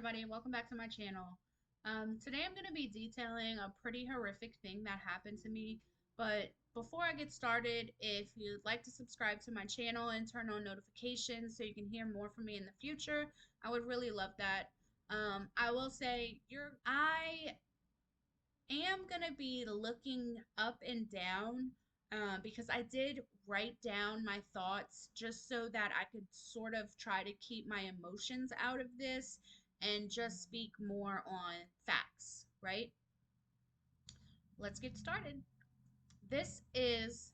everybody, welcome back to my channel. Today I'm going to be detailing a pretty horrific thing that happened to me, but before I get started, if you'd like to subscribe to my channel and turn on notifications so you can hear more from me in the future, I would really love that. I will say I am going to be looking up and down because I did write down my thoughts just so that I could sort of try to keep my emotions out of this and just speak more on facts, right? Let's get started. This is,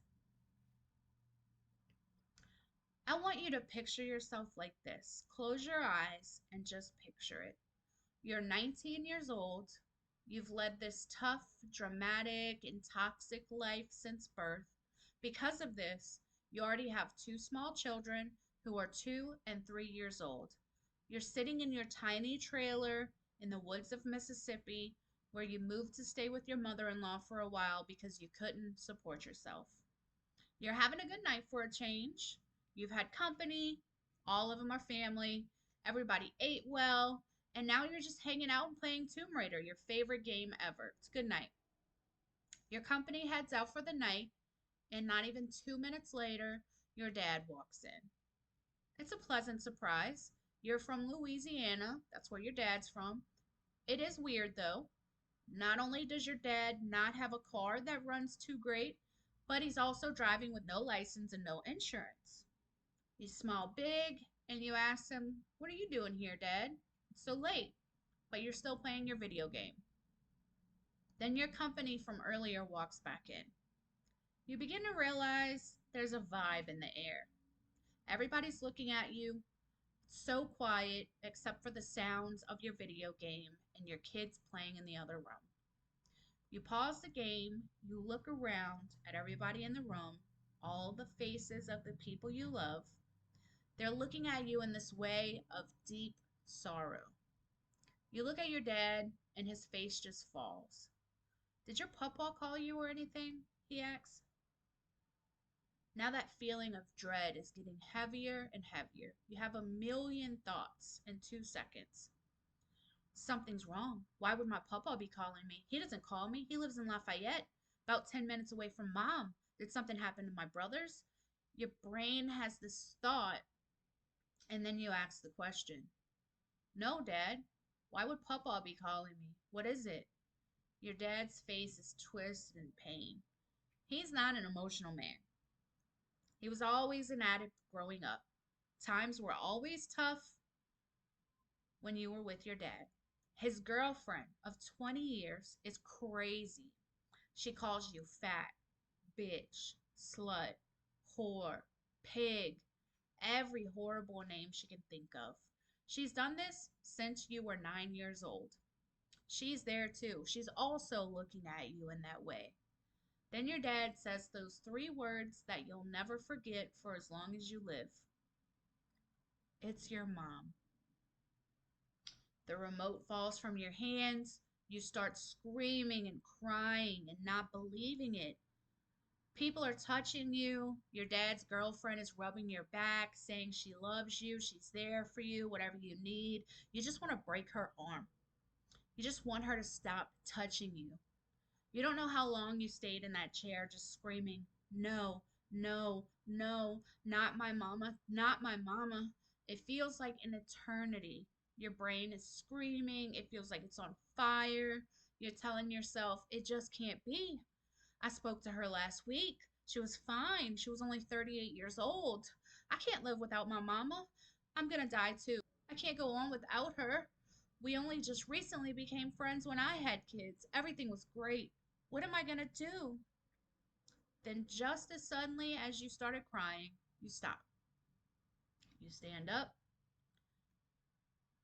I want you to picture yourself like this. Close your eyes and just picture it. You're 19 years old. You've led this tough, dramatic, and toxic life since birth. Because of this, you already have two small children who are 2 and 3 years old. You're sitting in your tiny trailer in the woods of Mississippi where you moved to stay with your mother-in-law for a while because you couldn't support yourself. You're having a good night for a change. You've had company. All of them are family. Everybody ate well. And now you're just hanging out and playing Tomb Raider, your favorite game ever. It's good night. Your company heads out for the night, and not even 2 minutes later, your dad walks in. It's a pleasant surprise. You're from Louisiana. That's where your dad's from. It is weird, though. Not only does your dad not have a car that runs too great, but he's also driving with no license and no insurance. You smile big and you ask him, "What are you doing here, Dad? It's so late, but you're still playing your video game." Then your company from earlier walks back in. You begin to realize there's a vibe in the air. Everybody's looking at you, so quiet except for the sounds of your video game and your kids playing in the other room. You pause the game, you look around at everybody in the room, all the faces of the people you love. They're looking at you in this way of deep sorrow. You look at your dad, and his face just falls. "Did your papa call you or anything?" he asks. Now that feeling of dread is getting heavier and heavier. You have a million thoughts in 2 seconds. Something's wrong. Why would my papa be calling me? He doesn't call me. He lives in Lafayette, about 10 minutes away from mom. Did something happen to my brothers? Your brain has this thought, and then you ask the question, "No, Dad. Why would Papa be calling me? What is it?" Your dad's face is twisted in pain. He's not an emotional man. He was always an addict growing up. Times were always tough when you were with your dad. His girlfriend of 20 years is crazy. She calls you fat, bitch, slut, whore, pig, every horrible name she can think of. She's done this since you were 9 years old. She's there too. She's also looking at you in that way. Then your dad says those three words that you'll never forget for as long as you live. "It's your mom." The remote falls from your hands. You start screaming and crying and not believing it. People are touching you. Your dad's girlfriend is rubbing your back, saying she loves you, she's there for you, whatever you need. You just want to break her arm. You just want her to stop touching you. You don't know how long you stayed in that chair just screaming, "No, no, no, not my mama, not my mama." It feels like an eternity. Your brain is screaming. It feels like it's on fire. You're telling yourself, "It just can't be. I spoke to her last week. She was fine. She was only 38 years old. I can't live without my mama. I'm gonna die too. I can't go on without her. We only just recently became friends when I had kids. Everything was great. What am I gonna do?" Then just as suddenly as you started crying, you stop. You stand up.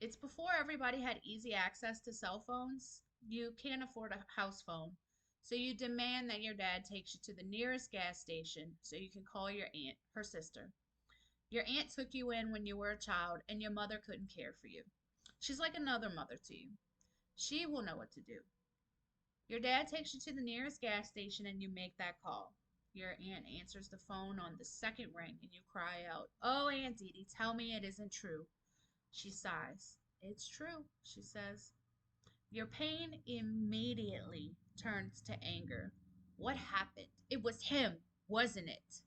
It's before everybody had easy access to cell phones. You can't afford a house phone. So you demand that your dad takes you to the nearest gas station so you can call your aunt, her sister. Your aunt took you in when you were a child and your mother couldn't care for you. She's like another mother to you. She will know what to do. Your dad takes you to the nearest gas station and you make that call. Your aunt answers the phone on the second ring and you cry out, "Oh, Aunt Dee Dee, tell me it isn't true." She sighs. It's true, she says. Your pain immediately turns to anger. What happened? It was him, wasn't it?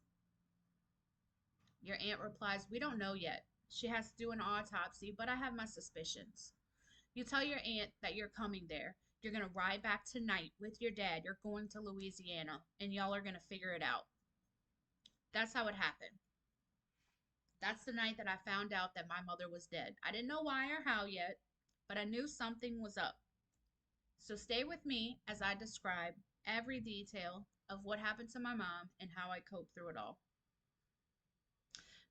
Your aunt replies, we don't know yet. She has to do an autopsy, but I have my suspicions. You tell your aunt that you're coming there. You're going to ride back tonight with your dad. You're going to Louisiana, and y'all are going to figure it out. That's how it happened. That's the night that I found out that my mother was dead. I didn't know why or how yet, but I knew something was up. So stay with me as I describe every detail of what happened to my mom and how I coped through it all.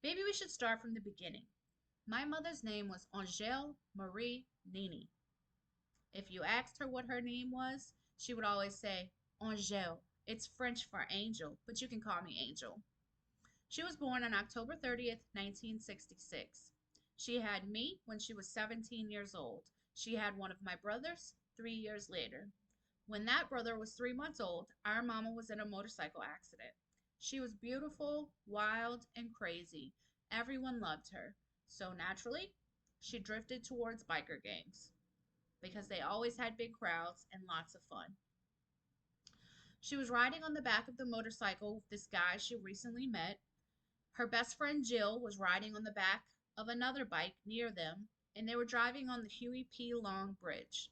Maybe we should start from the beginning. My mother's name was Angèle Marie Nini. If you asked her what her name was, she would always say, Angèle. It's French for angel, but you can call me Angel. She was born on October 30th, 1966. She had me when she was 17 years old. She had one of my brothers 3 years later. When that brother was 3 months old, our mama was in a motorcycle accident. She was beautiful, wild, and crazy. Everyone loved her. So naturally, she drifted towards biker gangs because they always had big crowds and lots of fun. She was riding on the back of the motorcycle with this guy she recently met. Her best friend Jill was riding on the back of another bike near them, and they were driving on the Huey P. Long Bridge.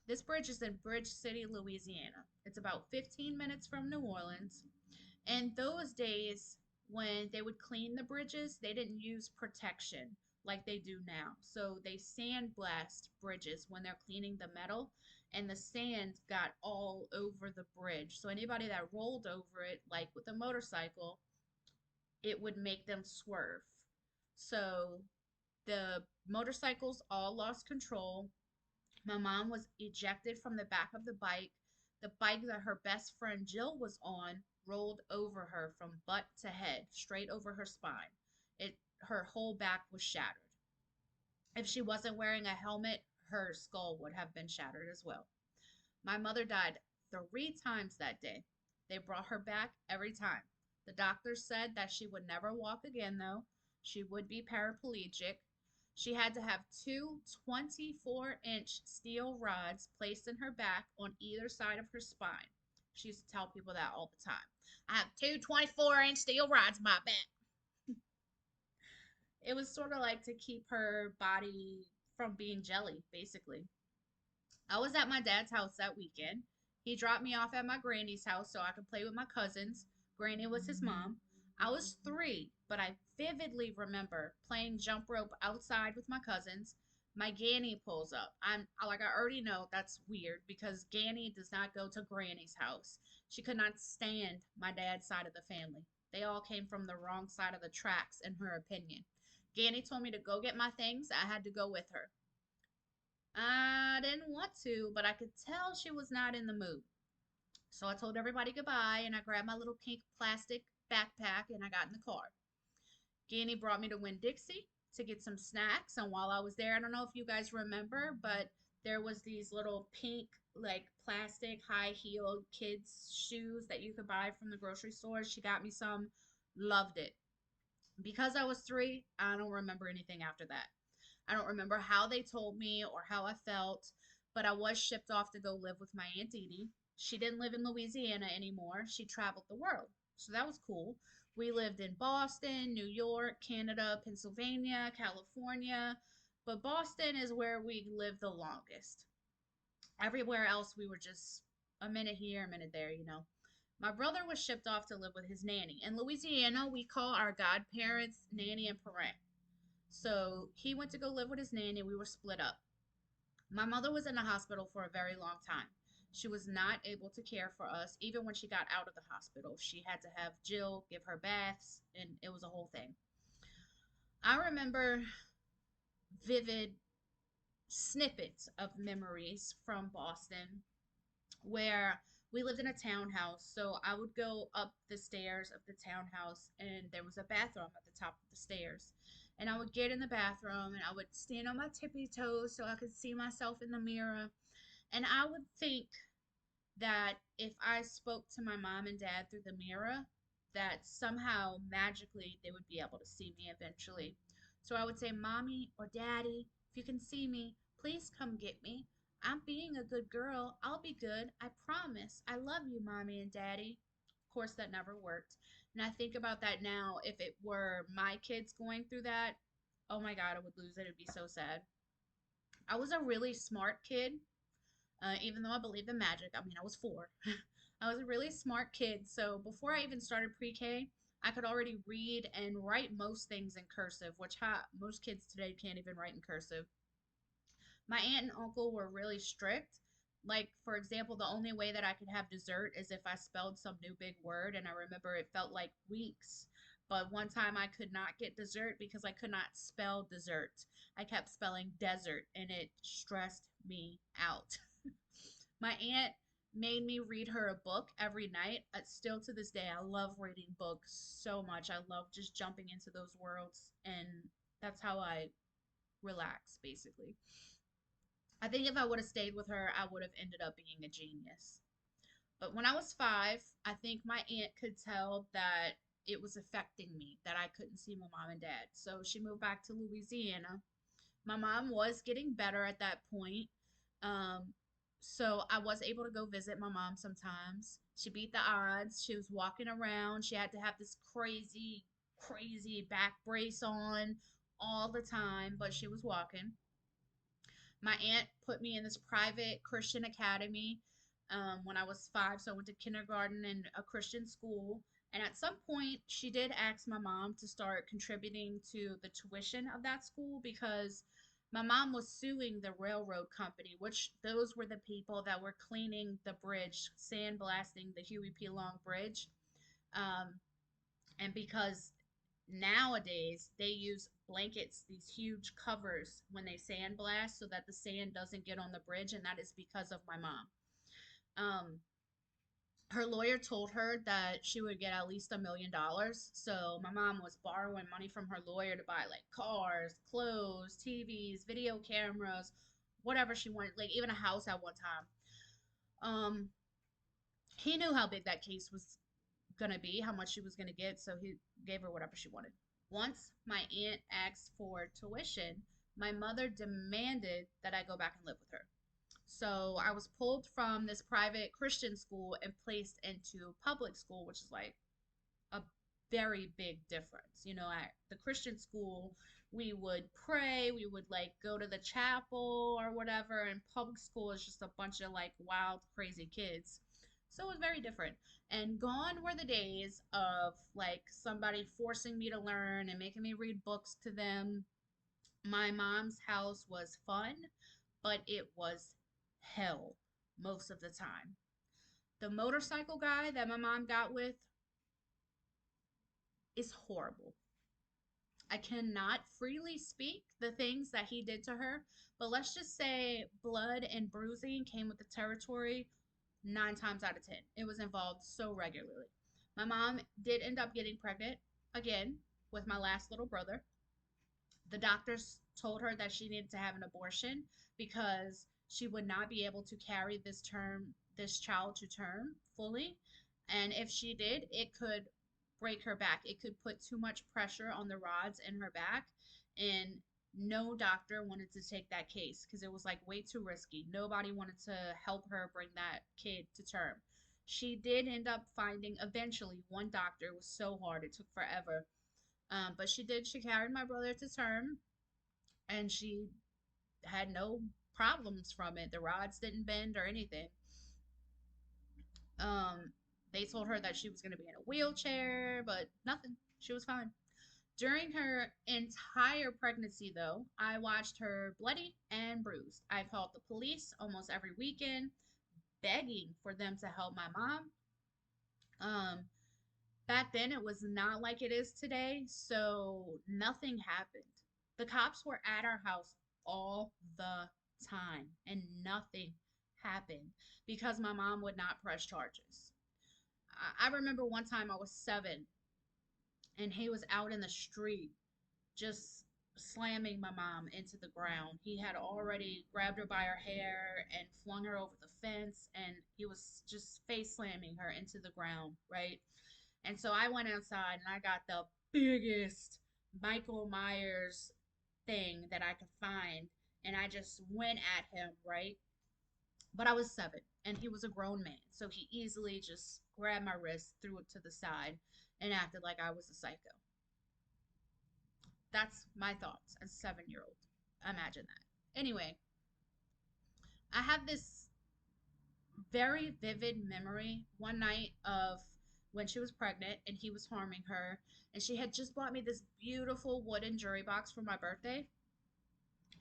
This bridge is in Bridge City, Louisiana. It's about 15 minutes from New Orleans. And those days, when they would clean the bridges, they didn't use protection like they do now. So they sandblast bridges when they're cleaning the metal, and the sand got all over the bridge. So anybody that rolled over it, like with a motorcycle, it would make them swerve. So the motorcycles all lost control. My mom was ejected from the back of the bike. The bike that her best friend Jill was on rolled over her from butt to head, straight over her spine. Her whole back was shattered. If she wasn't wearing a helmet, her skull would have been shattered as well. My mother died 3 times that day. They brought her back every time. The doctors said that she would never walk again, though. She would be paraplegic. She had to have two 24-inch steel rods placed in her back on either side of her spine. She used to tell people that all the time. I have two 24-inch steel rods in my back. It was sort of like to keep her body from being jelly, basically. I was at my dad's house that weekend. He dropped me off at my granny's house so I could play with my cousins. Granny was his mom. I was 3, but I vividly remember playing jump rope outside with my cousins. My Ganny pulls up. I already know that's weird because Ganny does not go to Granny's house. She could not stand my dad's side of the family. They all came from the wrong side of the tracks, in her opinion. Ganny told me to go get my things. I had to go with her. I didn't want to, but I could tell she was not in the mood. So I told everybody goodbye and I grabbed my little pink plastic backpack and I got in the car. Ganny brought me to Winn Dixie to get some snacks. And while I was there, I don't know if you guys remember, but there was these little pink, like plastic high heeled kids' shoes that you could buy from the grocery store. She got me some, loved it. Because I was 3, I don't remember anything after that. I don't remember how they told me or how I felt, but I was shipped off to go live with my Aunt Dee Dee. She didn't live in Louisiana anymore. She traveled the world. So that was cool. We lived in Boston, New York, Canada, Pennsylvania, California, but Boston is where we lived the longest. Everywhere else, we were just a minute here, a minute there. My brother was shipped off to live with his nanny. In Louisiana, we call our godparents nanny and parent. So he went to go live with his nanny. We were split up. My mother was in the hospital for a very long time. She was not able to care for us even when she got out of the hospital. She had to have Jill give her baths, and it was a whole thing. I remember vivid snippets of memories from Boston where we lived in a townhouse. So I would go up the stairs of the townhouse, and there was a bathroom at the top of the stairs. And I would get in the bathroom and I would stand on my tippy toes so I could see myself in the mirror. And I would think that if I spoke to my mom and dad through the mirror, that somehow magically they would be able to see me eventually. So I would say, Mommy or Daddy, If you can see me, please come get me. I'm being a good girl. I'll be good. I promise. I love you, mommy and daddy. Of course, that never worked. And I think about that now. If it were my kids going through that, oh my God, I would lose it. It'd be so sad. I was a really smart kid, even though I believed in magic. I mean, I was four. I was a really smart kid. So before I even started pre K, I could already read and write most things in cursive, which most kids today can't even write in cursive. My aunt and uncle were really strict. Like, for example, the only way that I could have dessert is if I spelled some new big word, and I remember it felt like weeks. But one time I could not get dessert because I could not spell dessert. I kept spelling desert, and it stressed me out. My aunt made me read her a book every night. Still to this day, I love reading books so much. I love just jumping into those worlds, and that's how I relax, basically. I think if I would have stayed with her, I would have ended up being a genius. But when I was five, I think my aunt could tell that it was affecting me, that I couldn't see my mom and dad. So she moved back to Louisiana. My mom was getting better at that point. Um, so I was able to go visit my mom sometimes. She beat the odds. She was walking around. She had to have this crazy, crazy back brace on all the time, but she was walking. My aunt put me in this private Christian academy when I was five. So I went to kindergarten and a Christian school. And at some point, she did ask my mom to start contributing to the tuition of that school because my mom was suing the railroad company, which those were the people that were cleaning the bridge, sandblasting the Huey P. Long Bridge. Um, and because nowadays they use blankets, these huge covers when they sandblast so that the sand doesn't get on the bridge, and that is because of my mom. Um, her lawyer told her that she would get at least $1 million. So my mom was borrowing money from her lawyer to buy like cars, clothes, TVs, video cameras, whatever she wanted, like even a house at one time. Um, he knew how big that case was gonna be, how much she was gonna get, so he gave her whatever she wanted. Once my aunt asked for tuition, my mother demanded that I go back and live with her. So I was pulled from this private Christian school and placed into public school, which is like a very big difference. You know, at the Christian school, we would pray, we would like go to the chapel or whatever, and public school is just a bunch of like wild, crazy kids. So it was very different. And gone were the days of like somebody forcing me to learn and making me read books to them. My mom's house was fun, but it was hell most of the time. The motorcycle guy that my mom got with is horrible. I cannot freely speak the things that he did to her, but let's just say blood and bruising came with the territory 9 times out of 10. It was involved so regularly. My mom did end up getting pregnant again with my last little brother. The doctors told her that she needed to have an abortion because she would not be able to carry this child to term fully. And if she did, it could break her back. It could put too much pressure on the rods in her back. And no doctor wanted to take that case because it was like way too risky. Nobody wanted to help her bring that kid to term. She did end up finding eventually one doctor. It was so hard, it took forever, but she did. She carried my brother to term, and she had no problems from it. The rods didn't bend or anything. Um, they told her that she was going to be in a wheelchair, but nothing. She was fine. During her entire pregnancy, though, I watched her bloody and bruised. I called the police almost every weekend, begging for them to help my mom. Um, Back then, it was not like it is today, so nothing happened. The cops were at our house all the time, and nothing happened because my mom would not press charges. I remember one time I was 7, and he was out in the street just slamming my mom into the ground. He had already grabbed her by her hair and flung her over the fence, and he was just face slamming her into the ground, right? And so I went outside and I got the biggest Michael Myers thing that I could find. and I just went at him, right? But I was 7 and he was a grown man. So he easily just grabbed my wrist, threw it to the side, and acted like I was a psycho. That's my thoughts as a 7-year old. Imagine that. Anyway, I have this very vivid memory one night of when she was pregnant and he was harming her. And she had just bought me this beautiful wooden jury box for my birthday.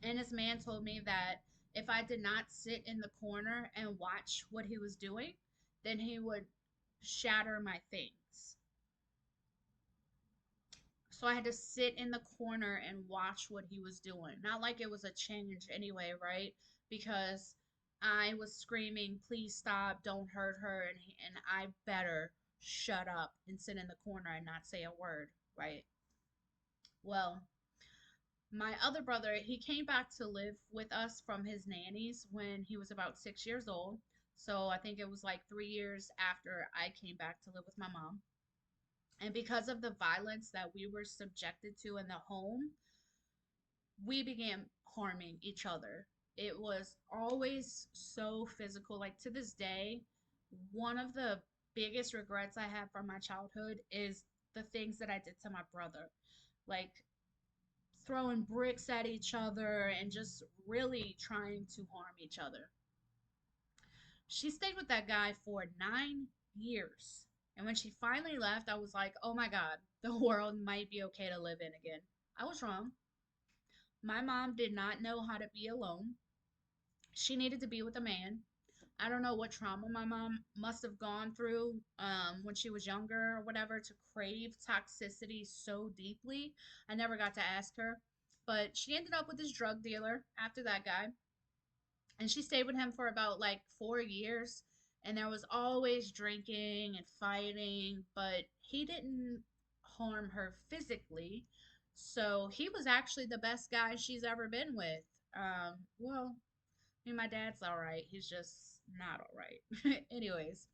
And this man told me that if I did not sit in the corner and watch what he was doing, then he would shatter my things. So I had to sit in the corner and watch what he was doing. Not like it was a change anyway, right? Because I was screaming, "Please stop, don't hurt her," and I better shut up and sit in the corner and not say a word, right? Well, my other brother, he came back to live with us from his nannies when he was about 6 years old. So I think it was like 3 years after I came back to live with my mom. And because of the violence that we were subjected to in the home, we began harming each other. It was always so physical. Like to this day, one of the biggest regrets I have from my childhood is the things that I did to my brother. Like throwing bricks at each other and just really trying to harm each other. She stayed with that guy for 9 years. And when she finally left, I was like, oh my God, the world might be okay to live in again. I was wrong. My mom did not know how to be alone. She needed to be with a man. I don't know what trauma my mom must have gone through when she was younger or whatever to crave toxicity so deeply. I never got to ask her. But she ended up with this drug dealer after that guy. And she stayed with him for about like 4 years. And there was always drinking and fighting, but he didn't harm her physically. So he was actually the best guy she's ever been with. Well, I mean, my dad's all right. He's just not all right. Anyways,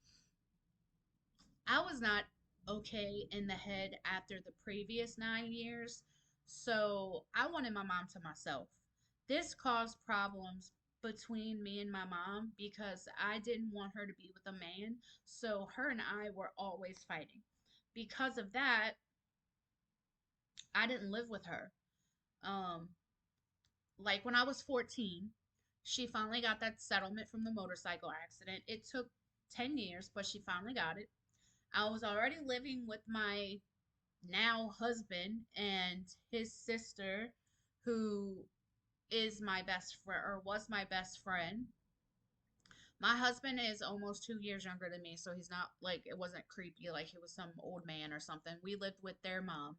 I was not okay in the head after the previous 9 years. So I wanted my mom to myself. This caused problems between me and my mom because I didn't want her to be with a man. So her and I were always fighting. Because of that, I didn't live with her. Um, like when I was 14, she finally got that settlement from the motorcycle accident. It took 10 years, but she finally got it. I was already living with my now husband and his sister, who is my best friend or was my best friend. My husband is almost 2 years younger than me, so he's not like it wasn't creepy like he was some old man or something. We lived with their mom.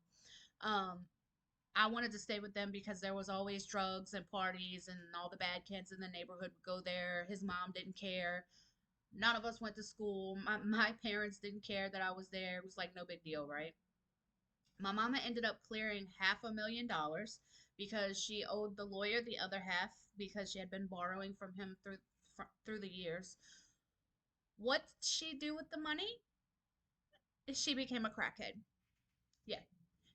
Um, I wanted to stay with them because there was always drugs and parties, and all the bad kids in the neighborhood would go there. His mom didn't care. None of us went to school. My parents didn't care that I was there. It was like no big deal, right? My mama ended up clearing $500,000 because she owed the lawyer the other half because she had been borrowing from him through the years. What did she do with the money? She became a crackhead. Yeah.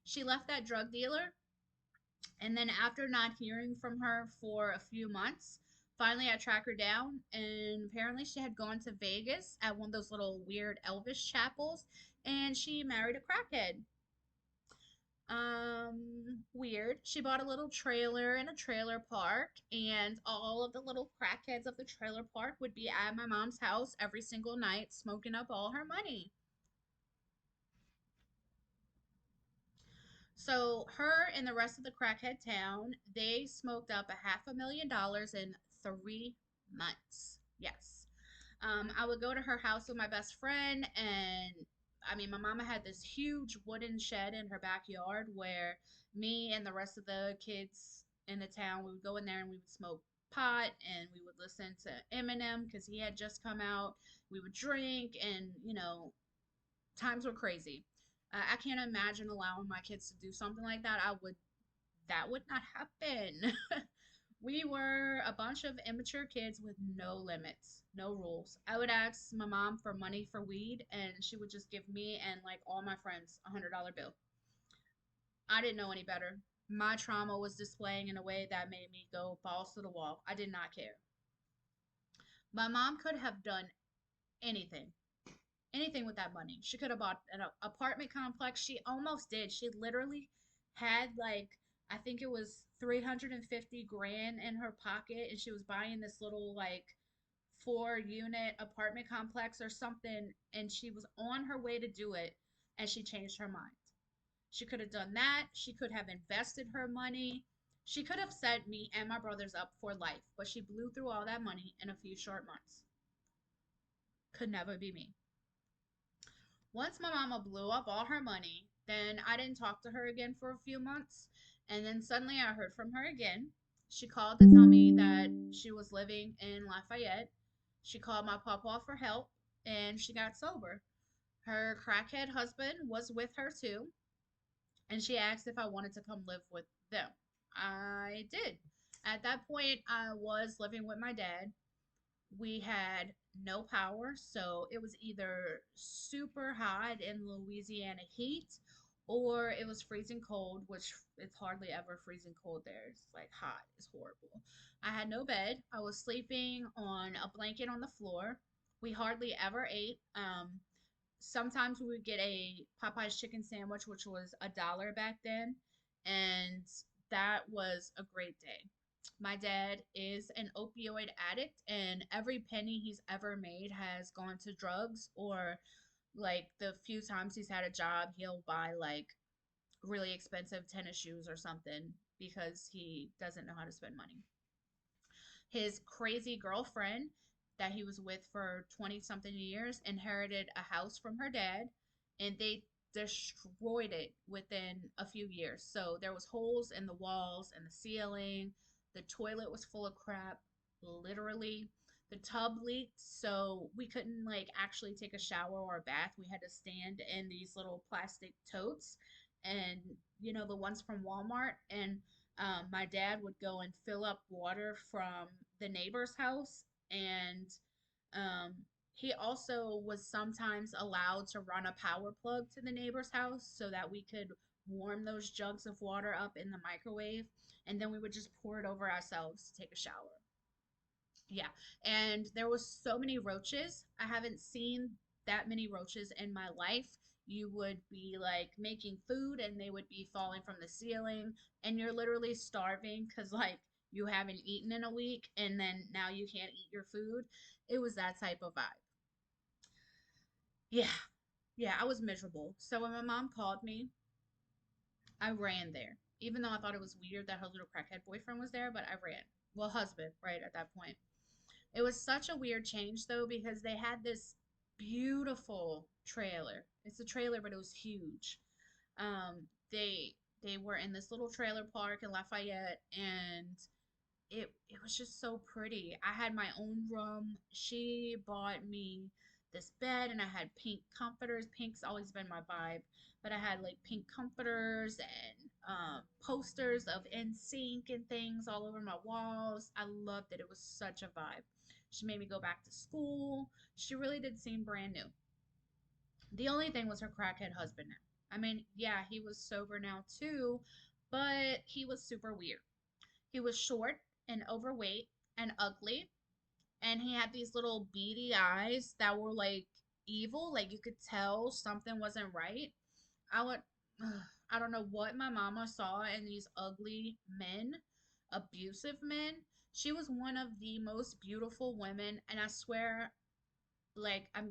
She left that drug dealer, and then after not hearing from her for a few months, finally I tracked her down, and apparently she had gone to Vegas at one of those little weird Elvis chapels, and she married a crackhead. Weird. She bought a little trailer in a trailer park, and all of the little crackheads of the trailer park would be at my mom's house every single night, smoking up all her money. So her and the rest of the crackhead town, they smoked up $500,000 in 3 months. Yes. I would go to her house with my best friend, and I mean, my mama had this huge wooden shed in her backyard where me and the rest of the kids in the town, we would go in there and we would smoke pot and we would listen to Eminem because he had just come out. We would drink, and times were crazy. I can't imagine allowing my kids to do something like that. That would not happen. We were a bunch of immature kids with no limits, no rules. I would ask my mom for money for weed, and she would just give me and like all my friends $100 bill. I didn't know any better. My trauma was displaying in a way that made me go balls to the wall. I did not care. My mom could have done anything, anything with that money. She could have bought an apartment complex. She almost did. She literally had like, I think it was 350 grand in her pocket, and she was buying this little like 4 unit apartment complex or something, and she was on her way to do it, and she changed her mind. She could have done that. She could have invested her money. She could have set me and my brothers up for life, but she blew through all that money in a few short months. Could never be me. Once my mama blew up all her money, then I didn't talk to her again for a few months. And then suddenly I heard from her again. She called to tell me that she was living in Lafayette. She called my papa for help and she got sober. Her crackhead husband was with her too, and she asked if I wanted to come live with them. I did. At that point, I was living with my dad. We had no power, so it was either super hot in Louisiana heat or it was freezing cold, which it's hardly ever freezing cold there. It's like hot, it's horrible. I had no bed. I was sleeping on a blanket on the floor. We hardly ever ate. Sometimes we would get a Popeye's chicken sandwich, which was $1 back then, and that was a great day. My dad is an opioid addict, and every penny he's ever made has gone to drugs, or like the few times he's had a job, he'll buy like really expensive tennis shoes or something because he doesn't know how to spend money. His crazy girlfriend that he was with for 20 something years inherited a house from her dad, and they destroyed it within a few years. So there was holes in the walls and the ceiling. The toilet was full of crap, literally. The tub leaked, so we couldn't like actually take a shower or a bath. We had to stand in these little plastic totes, and the ones from Walmart. And my dad would go and fill up water from the neighbor's house, and um, he also was sometimes allowed to run a power plug to the neighbor's house so that we could warm those jugs of water up in the microwave, and then we would just pour it over ourselves to take a shower. Yeah, and there was so many roaches. I haven't seen that many roaches in my life. You would be like making food and they would be falling from the ceiling, and you're literally starving because like you haven't eaten in a week and then now you can't eat your food. It was that type of vibe. Yeah, yeah, I was miserable. So when my mom called me, I ran there. Even though I thought it was weird that her little crackhead boyfriend was there, but I ran. Well, husband, right at that point. It was such a weird change though because they had this beautiful trailer. It's a trailer, but it was huge. They were in this little trailer park in Lafayette, and it was just so pretty. I had my own room. She bought me this bed, and I had pink comforters. Pink's always been my vibe, but I had like pink comforters and posters of NSYNC and things all over my walls. I loved it. It was such a vibe. She made me go back to school. She really did seem brand new. The only thing was her crackhead husband now. I mean, yeah, he was sober now too, but he was super weird. He was short and overweight and ugly, and he had these little beady eyes that were like evil. Like you could tell something wasn't right. I would, I don't know what my mama saw in these ugly men, abusive men. She was one of the most beautiful women, and I swear, like, I'm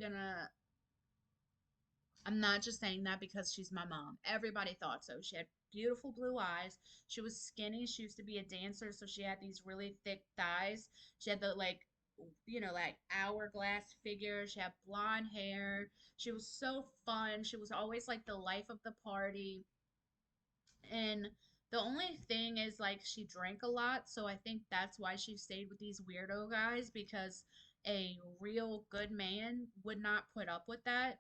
not just saying that because she's my mom. Everybody thought so. She had beautiful blue eyes. She was skinny. She used to be a dancer, so she had these really thick thighs. She had the like hourglass figure. She had blonde hair. She was so fun. She was always like the life of the party. And the only thing is like she drank a lot, so I think that's why she stayed with these weirdo guys because a real good man would not put up with that.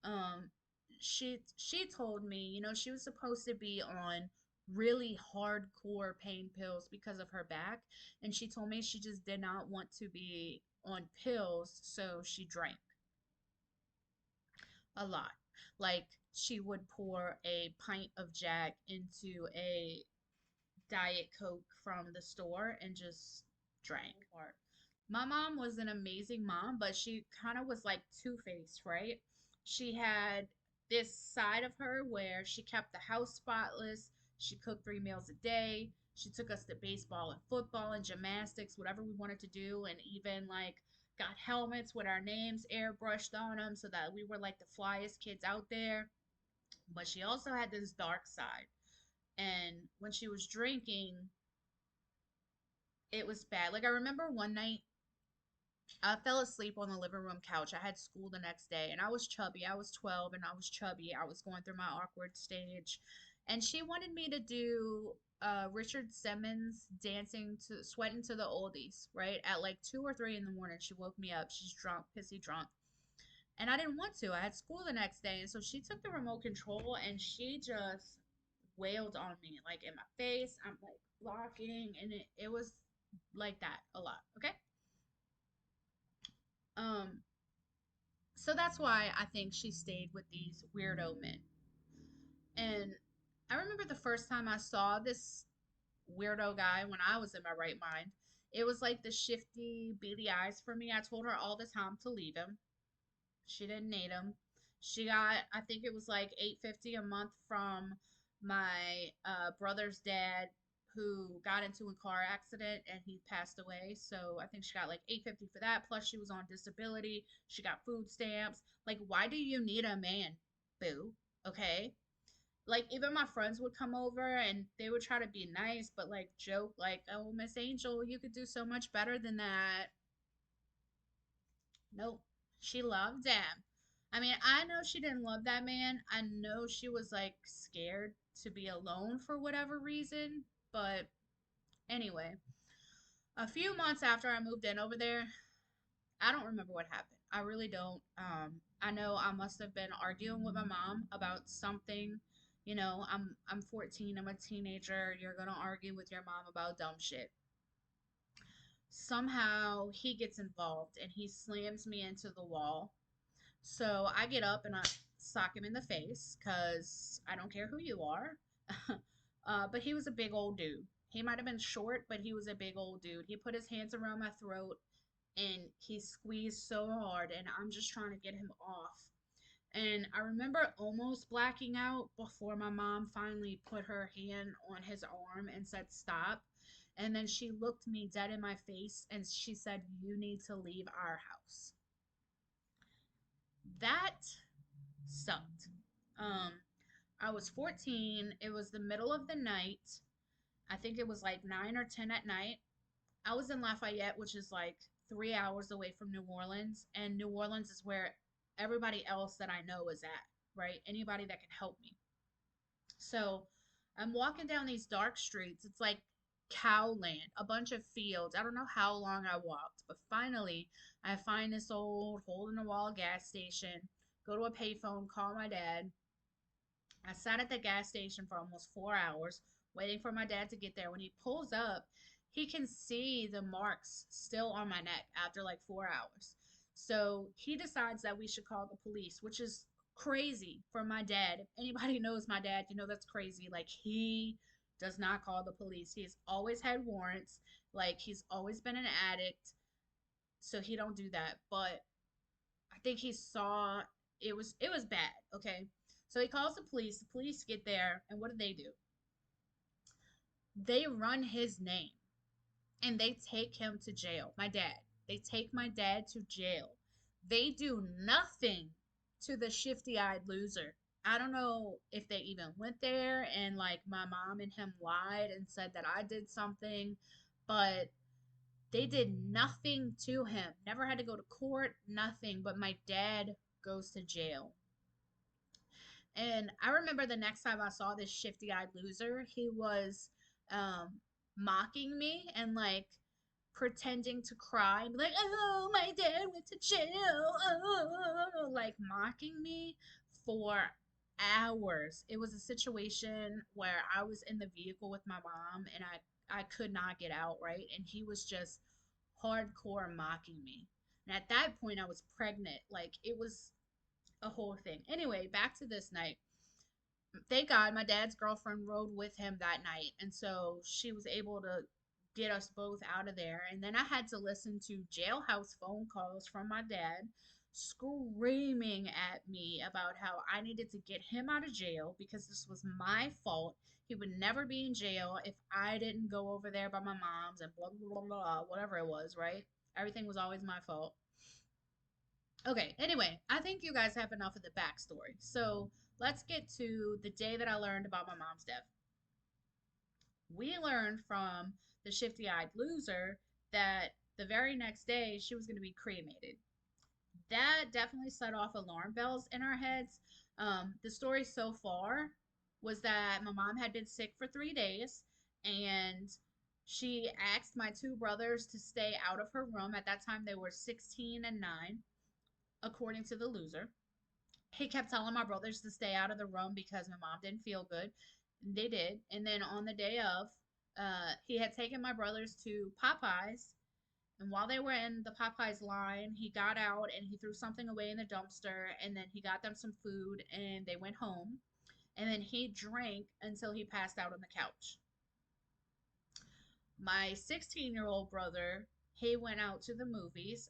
um she told me, she was supposed to be on really hardcore pain pills because of her back, and she told me she just did not want to be on pills, so she drank a lot. Like she would pour a pint of Jack into a Diet Coke from the store and just drank. Or my mom was an amazing mom, but she kind of was like two-faced, right? She had this side of her where she kept the house spotless. She cooked 3 meals a day. She took us to baseball and football and gymnastics, whatever we wanted to do, and even like got helmets with our names airbrushed on them so that we were like the flyest kids out there. But she also had this dark side. And when she was drinking, it was bad. Like I remember one night I fell asleep on the living room couch. I had school the next day and I was chubby. I was 12 and I was chubby. I was going through my awkward stage. And she wanted me to do Richard Simmons dancing to sweating to the oldies, right? At like 2 or 3 in the morning. She woke me up. She's drunk, pissy drunk. And I didn't want to. I had school the next day. And so she took the remote control and she just wailed on me, like in my face. I'm like blocking. And it was like that a lot. Okay. Um, So that's why I think she stayed with these weirdo men. And I remember the first time I saw this weirdo guy when I was in my right mind. It was like the shifty, beady eyes for me. I told her all the time to leave him. She didn't need him. She got, I think it was like 850 a month from my brother's dad who got into a car accident and he passed away. So I think she got like 850 for that. Plus she was on disability. She got food stamps. Like, why do you need a man? Boo. Okay. Like even my friends would come over and they would try to be nice, but like joke like, "Oh, Miss Angel, you could do so much better than that." Nope. She loved him. I mean, I know she didn't love that man. I know she was like scared to be alone for whatever reason. But anyway, a few months after I moved in over there, I don't remember what happened. I really don't. I know I must have been arguing with my mom about something. You know, I'm 14. I'm a teenager. You're gonna argue with your mom about dumb shit. Somehow he gets involved and he slams me into the wall. So I get up and I sock him in the face because I don't care who you are. But he was a big old dude. He might have been short, but he was a big old dude. He put his hands around my throat and he squeezed so hard, and I'm just trying to get him off. And I remember almost blacking out before my mom finally put her hand on his arm and said, "Stop." And then she looked me dead in my face and she said, "You need to leave our house." That sucked. Um, I was 14. It was the middle of the night. I think it was like 9 or 10 at night. I was in Lafayette, which is like 3 hours away from New Orleans. And New Orleans is where everybody else that I know is at, right? Anybody that can help me. So I'm walking down these dark streets. It's like cow land, a bunch of fields. I don't know how long I walked, but finally I find this old hole in the wall gas station, go to a payphone, call my dad. I sat at the gas station for almost 4 hours waiting for my dad to get there. When he pulls up, he can see the marks still on my neck after like 4 hours. So he decides that we should call the police, which is crazy for my dad. If anybody knows my dad, you know that's crazy. Like he does not call the police. He's always had warrants. Like he's always been an addict. So he don't do that. But I think he saw it was bad, okay? So he calls the police get there, and what do? They run his name and they take him to jail. My dad. They take my dad to jail. They do nothing to the shifty-eyed loser. I don't know if they even went there and like my mom and him lied and said that I did something, but they did nothing to him. Never had to go to court, nothing, but my dad goes to jail. And I remember the next time I saw this shifty eyed loser, he was um, mocking me and like pretending to cry and be like, "Oh, my dad went to jail." Oh, like mocking me for hours. It was a situation where I was in the vehicle with my mom and I could not get out, right? And he was just hardcore mocking me. And at that point, I was pregnant. Like, it was a whole thing. Anyway, back to this night. thank God my dad's girlfriend rode with him that night. And so she was able to get us both out of there. And then I had to listen to jailhouse phone calls from my dad screaming at me about how I needed to get him out of jail because this was my fault. He would never be in jail if I didn't go over there by my mom's and blah, blah, blah, blah, whatever it was, right? Everything was always my fault. Okay, anyway, I think you guys have enough of the backstory. So let's get to the day that I learned about my mom's death. We learned from the shifty eyed loser that the very next day she was going to be cremated. That definitely set off alarm bells in our heads. The story so far was that my mom had been sick for 3 days and she asked my two brothers to stay out of her room. At that time, they were 16 and 9, according to the loser. He kept telling my brothers to stay out of the room because my mom didn't feel good. They did. And then on the day of, he had taken my brothers to Popeyes. And while they were in the Popeyes line, he got out and he threw something away in the dumpster. And then he got them some food and they went home. And then he drank until he passed out on the couch. My 16-year-old brother, he went out to the movies.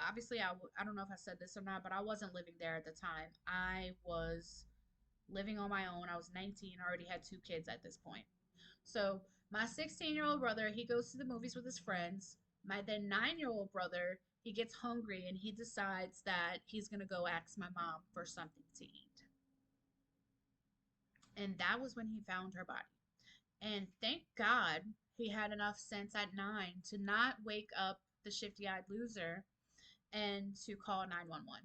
Obviously, I don't know if I said this or not, but I wasn't living there at the time. I was living on my own. I was 19, I already had two kids at this point. So, my 16-year-old brother, he goes to the movies with his friends. My then 9-year-old brother, he gets hungry and he decides that he's going to go ask my mom for something to eat. And that was when he found her body. And thank God he had enough sense at 9 to not wake up the shifty eyed loser and to call 911.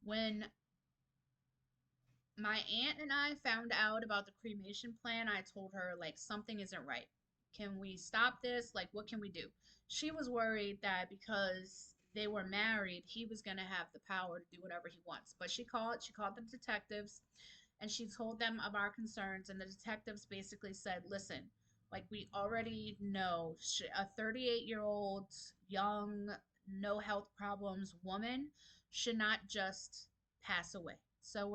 When my aunt and I found out about the cremation plan, I told her, like, something isn't right. Can we stop this? Like, what can we do? She was worried that because they were married, he was going to have the power to do whatever he wants. But she called the detectives and she told them of our concerns. And the detectives basically said, listen, like, we already know a 38-year-old, young, no health problems woman should not just pass away. So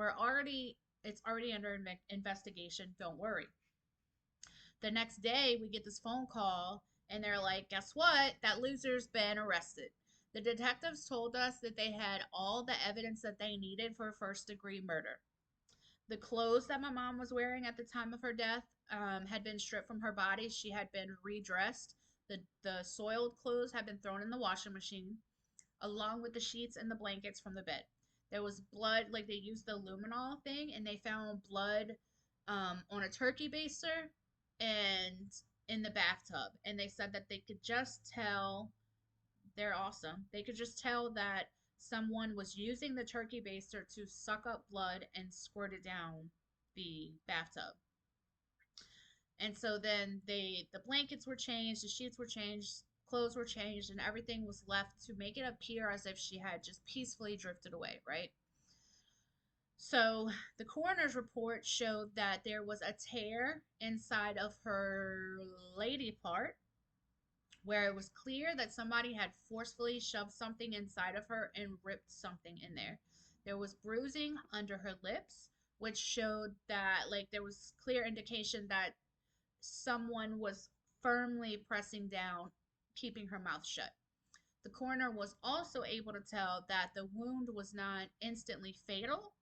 it's already under investigation. Don't worry. The next day, we get this phone call, and they're like, guess what? That loser's been arrested. The detectives told us that they had all the evidence that they needed for first degree murder. The clothes that my mom was wearing at the time of her death had been stripped from her body. She had been redressed. The soiled clothes had been thrown in the washing machine, along with the sheets and the blankets from the bed. There was blood, like they used the luminol thing, and they found blood on a turkey baster and in the bathtub. And they said that they could just tell, they're awesome. They could just tell that someone was using the turkey baster to suck up blood and squirt it down the bathtub. And so then the blankets were changed, the sheets were changed, clothes were changed, and everything was left to make it appear as if she had just peacefully drifted away, right? So the coroner's report showed that there was a tear inside of her lady part where it was clear that somebody had forcefully shoved something inside of her and ripped something in there. There was bruising under her lips, which showed that, like, there was clear indication that someone was firmly pressing down, keeping her mouth shut. The coroner was also able to tell that the wound was not instantly fatal.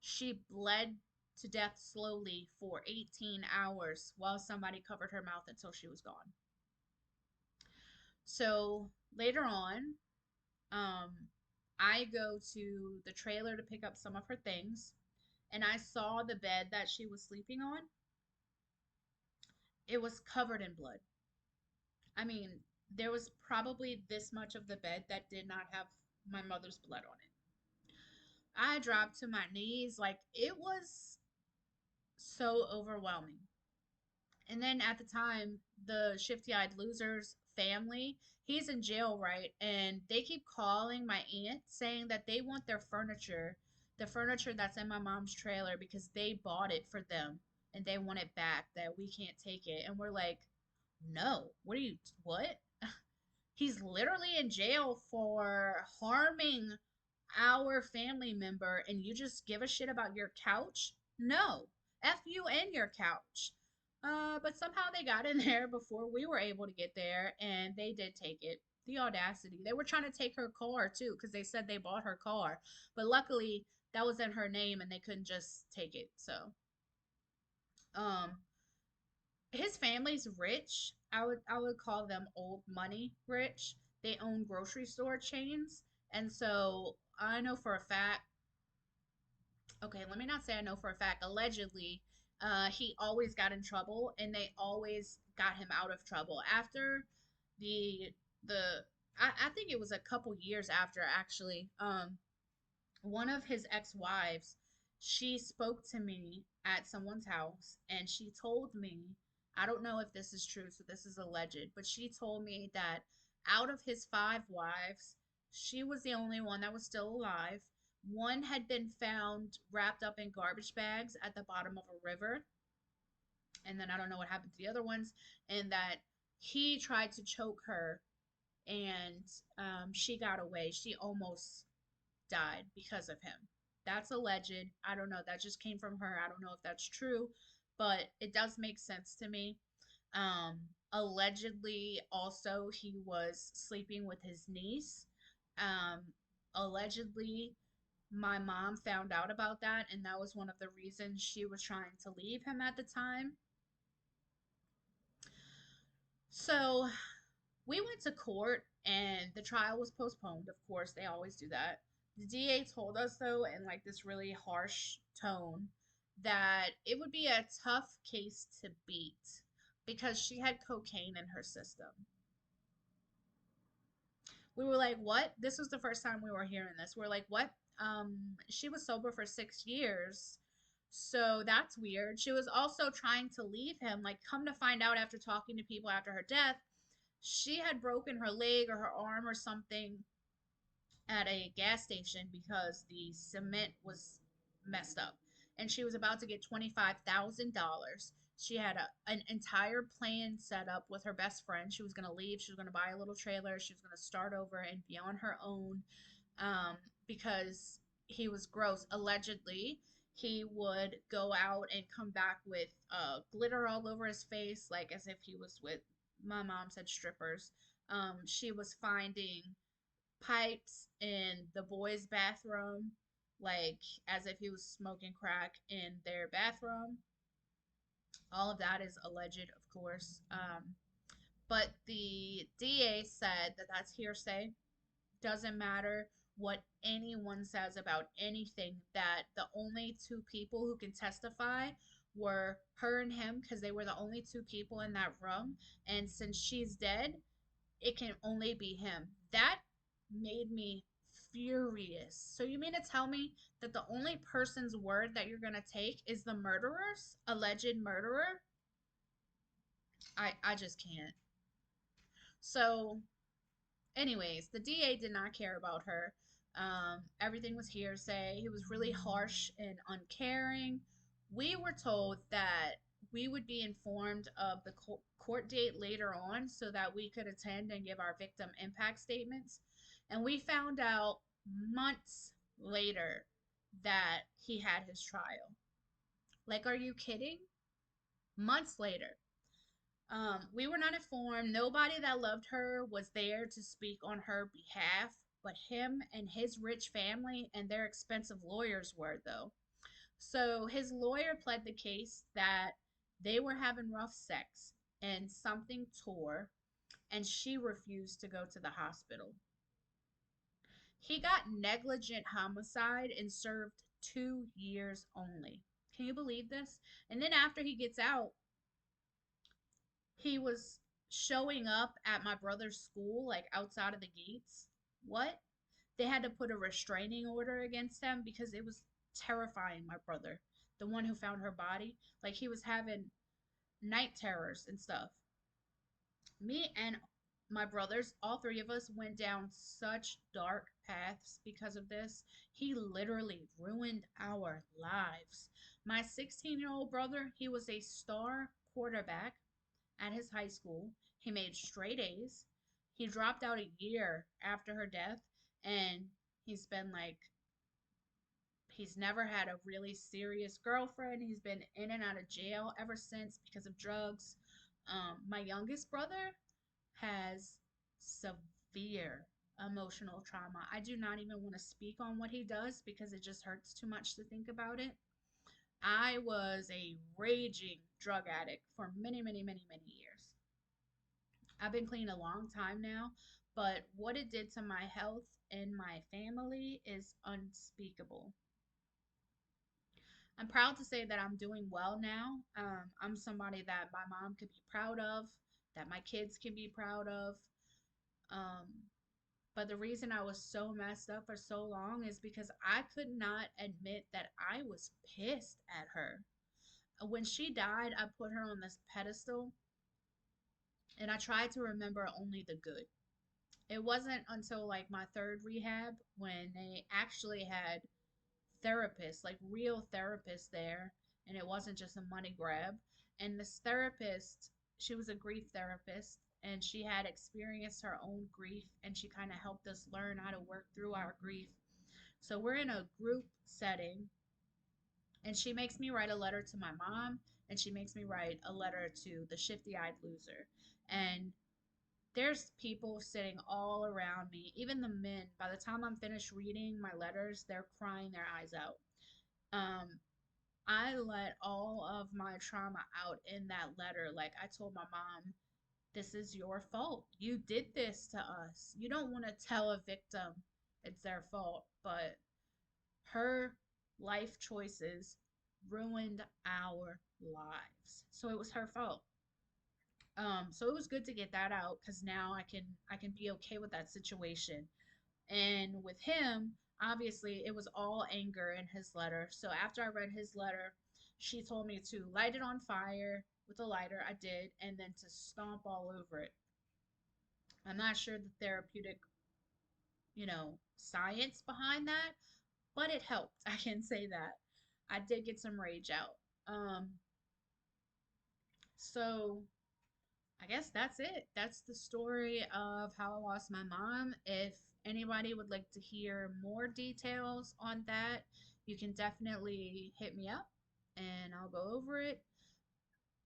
She bled to death slowly for 18 hours while somebody covered her mouth until she was gone. So later on, um, I go to the trailer to pick up some of her things, and I saw the bed that she was sleeping on. It was covered in blood. I mean, there was probably this much of the bed that did not have my mother's blood on it. I dropped to my knees. Like, it was so overwhelming. And then at the time, the shifty eyed loser's family, he's in jail, right? And they keep calling my aunt saying that they want their furniture, the furniture that's in my mom's trailer, because they bought it for them and they want it back, that we can't take it. And we're like, no, what? He's literally in jail for harming our family member, and you just give a shit about your couch? No, F you and your couch. But somehow they got in there before we were able to get there, and they did take it. The audacity. They were trying to take her car too, because they said they bought her car. But luckily, that was in her name, and they couldn't just take it. So, um, his family's rich. I would call them old money rich. They own grocery store chains, and so I know for a fact, okay, let me not say I know for a fact, allegedly, he always got in trouble and they always got him out of trouble. After the the I think it was a couple years after actually, one of his ex-wives, she spoke to me at someone's house and she told me, I don't know if this is true, so this is alleged, but she told me that out of his five wives, she was the only one that was still alive. One had been found wrapped up in garbage bags at the bottom of a river, and then I don't know what happened to the other ones, and that he tried to choke her and she got away. She almost died because of him. That's alleged. I don't know. That just came from her. I don't know if that's true, but it does make sense to me. Um, Allegedly, also, he was sleeping with his niece. Um, Allegedly, my mom found out about that, and that was one of the reasons she was trying to leave him at the time. So we went to court and the trial was postponed. Of course, they always do that. The DA told us, though, in like this really harsh tone, that it would be a tough case to beat because she had cocaine in her system. We were like, what? This was the first time we were hearing this. We're like, what? She was sober for 6 years. So that's weird. She was also trying to leave him. Like, come to find out after talking to people after her death, she had broken her leg or her arm or something at a gas station because the cement was messed up. And she was about to get $25,000. She had an entire plan set up with her best friend. She was going to leave. She was going to buy a little trailer. She was going to start over and be on her own, um, because he was gross. Allegedly, he would go out and come back with glitter all over his face, like as if he was with, my mom said, strippers. She was finding pipes in the boys' bathroom, like as if he was smoking crack in their bathroom. All of that is alleged, of course. But the DA said that that's hearsay. Doesn't matter what anyone says about anything, that the only two people who can testify were her and him because they were the only two people in that room. And since she's dead, it can only be him. That made me furious. So you mean to tell me that the only person's word that you're gonna take is the murderer's alleged murderer? I just can't. So, anyways, the DA did not care about her. Everything was hearsay. He was really harsh and uncaring. We were told that we would be informed of the court date later on so that we could attend and give our victim impact statements. And we found out months later that he had his trial. Like, are you kidding? Months later. We were not informed. Nobody that loved her was there to speak on her behalf, but him and his rich family and their expensive lawyers were, though. So his lawyer pled the case that they were having rough sex and something tore, and she refused to go to the hospital. He got negligent homicide and served 2 years only. Can you believe this? And then after he gets out, he was showing up at my brother's school, like outside of the gates. What? They had to put a restraining order against him because it was terrifying my brother, the one who found her body. Like he was having night terrors and stuff. Me and my brothers, all three of us, went down such dark paths because of this. He literally ruined our lives. My 16-year-old brother, he was a star quarterback at his high school. He made straight A's. He dropped out a year after her death, and he's been like, He's never had a really serious girlfriend. He's been in and out of jail ever since because of drugs. My youngest brother has severe emotional trauma. I do not even want to speak on what he does because it just hurts too much to think about it. I was a raging drug addict for many, many, many, many years. I've been clean a long time now, but what it did to my health and my family is unspeakable. I'm proud to say that I'm doing well now. I'm somebody that my mom could be proud of, that my kids can be proud of. Um, but the reason I was so messed up for so long is because I could not admit that I was pissed at her. When she died, I put her on this pedestal and I tried to remember only the good. It wasn't until like my third rehab when they actually had therapists, like real therapists there, and it wasn't just a money grab. And this therapist, she was a grief therapist, and she had experienced her own grief, and she kind of helped us learn how to work through our grief. So we're in a group setting, and she makes me write a letter to my mom, and she makes me write a letter to the shifty eyed loser. And there's people sitting all around me, even the men. By the time I'm finished reading my letters, they're crying their eyes out. Um, I let all of my trauma out in that letter. Like I told my mom, this is your fault. You did this to us. You don't want to tell a victim it's their fault, but her life choices ruined our lives. So it was her fault. So it was good to get that out because now I can be okay with that situation. And with him, obviously, it was all anger in his letter. So after I read his letter, she told me to light it on fire with a lighter. I did, and then to stomp all over it. I'm not sure the therapeutic, science behind that, but it helped. I can say that. I did get some rage out. So I guess that's it. That's the story of how I lost my mom. If anybody would like to hear more details on that, you can definitely hit me up and I'll go over it.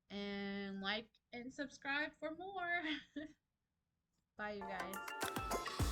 And like and subscribe for more. Bye, you guys.